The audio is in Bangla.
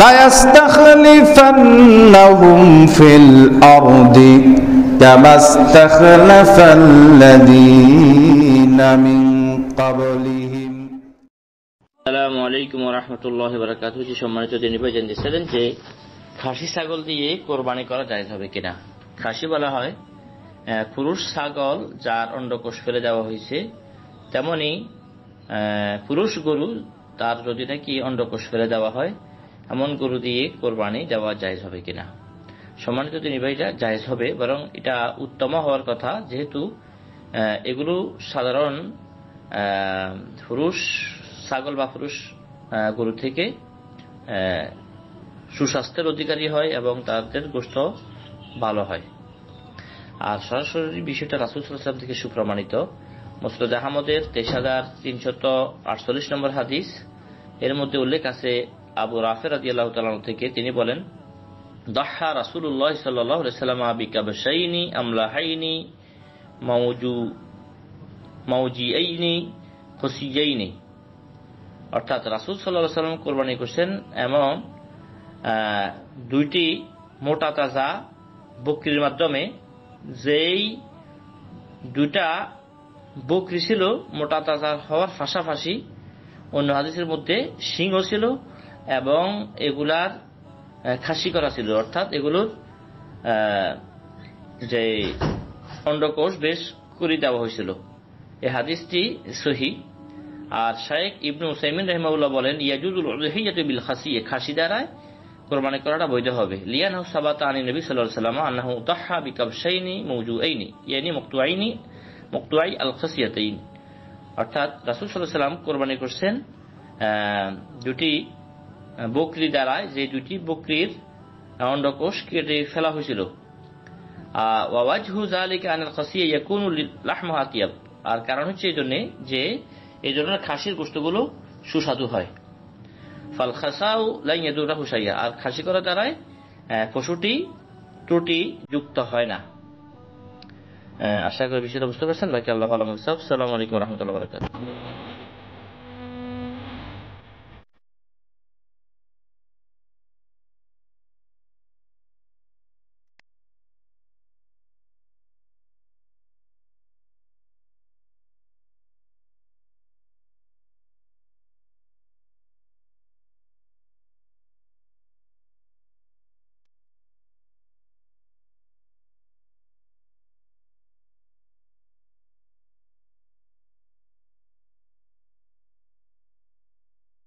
লায়াস্তাখলিফান্নাহুম ফিল আরদি কামা ইস্তাখলাফাল্লাযীনা মিন ক্বাবলিহিম। আসসালামু আলাইকুম ওয়া রাহমাতুল্লাহি ওয়া বারাকাতুহু। সম্মানিত দিনী ভাই, জানতেছিলেন যে খাসি ছাগল দিয়ে কোরবানি করা জায়েজ হবে কিনা। খাসি বলা হয় পুরুষ ছাগল যার অন্ডকোষ ফেলে দেওয়া হয়েছে, তেমনি পুরুষ গরু তার যদি নাকি অন্ডকোষ ফেলে দেওয়া হয়, এমন গরু দিয়ে কোরবানি দেওয়া জায়েজ হবে কিনা। সম্মানিত দিনী ভাইরা, জায়েজ হবে, বরং এটা উত্তম হওয়ার কথা, যেহেতু এগুলো সাধারণ পুরুষ ছাগল বা পুরুষ গরু থেকে সুস্বাস্থ্যের অধিকারী হয় এবং তাদের গোশত ভালো হয়। আর সরাসরি বিষয়টা রাসূল সাল্লাল্লাহু আলাইহি ওয়াসাল্লাম থেকে সুপ্রমাণিত। মুসনাদ আহমদের ২৩,৩48 নম্বর হাদিস, এর মধ্যে উল্লেখ আছে আবু রাফি রাদিয়াল্লাহু তাআলা থেকে, তিনি বলেন, দাহা রাসূলুল্লাহ সাল্লাল্লাহু আলাইহি ওয়াসাল্লাম বিকাবশাইনি আমলাহাইনি মাউজিয়াইনি খসিয়াইনি। অর্থাৎ রাসূল সাল্লাল্লাহু আলাইহি ওয়াসাল্লাম কোরবানি করছেন এমন দুইটি মোটা তাজা বকরির মাধ্যমে, যেই দুইটা বকরি ছিল মোটা তাজা হওয়ার পাশাপাশি অন্য হাদিসের মধ্যে শিংও ছিল এবং এগুলার খাসি করা ছিল, অর্থাৎ এগুলোর যে অন্ডকোষ বেশ করে দেওয়া হয়েছিল। এই হাদিসটি সহিহ। আর শাইখ ইবনে উসাইমিন রাহিমাহুল্লাহ বলেন, ইয়াজুজুল উযহিয়াতু বিল খাসিয়া, খাসি দ্বারা কোরবানি করাটা বৈধ হবে। লিয়ানহু সাবাতা আনি নবী সাল্লাল্লাহু আলাইহি ওয়াসাল্লাম আন্নাহু তাহা বিকাবশাইনি মাওজুআইনি ইয়ানি মুকতুআই আল খাসিয়াতাইন। অর্থাৎ রাসূল সাল্লাল্লাহু আলাইহি ওয়াসাল্লাম কোরবানি করছেন দুটি বকরি দ্বারা, যে দুটি বকরির অন্ডকোষ কেটে ফেলা হয়েছিল। ওয়া ওয়াজহু যালিকা আনাল খাসিয়া ইয়াকুনু লাহমুহা আতিয়াব, আর কারণ হচ্ছে এই জন্য যে এই ধরনের খাসির গোশতগুলো সুস্বাদু হয়। ফাল খাসাউ লা ইয়াদুরাহু শাইয়া, আর খাসি করা দ্বারাই পশুটি ত্রুটি যুক্ত হয় না। আশা করি বিষয়টা বুঝতে পারছেন। বাকি আল্লাহ আলম। আসসালামু আলাইকুম ওয়া রাহমাতুল্লাহি ওয়া বারাকাতুহু।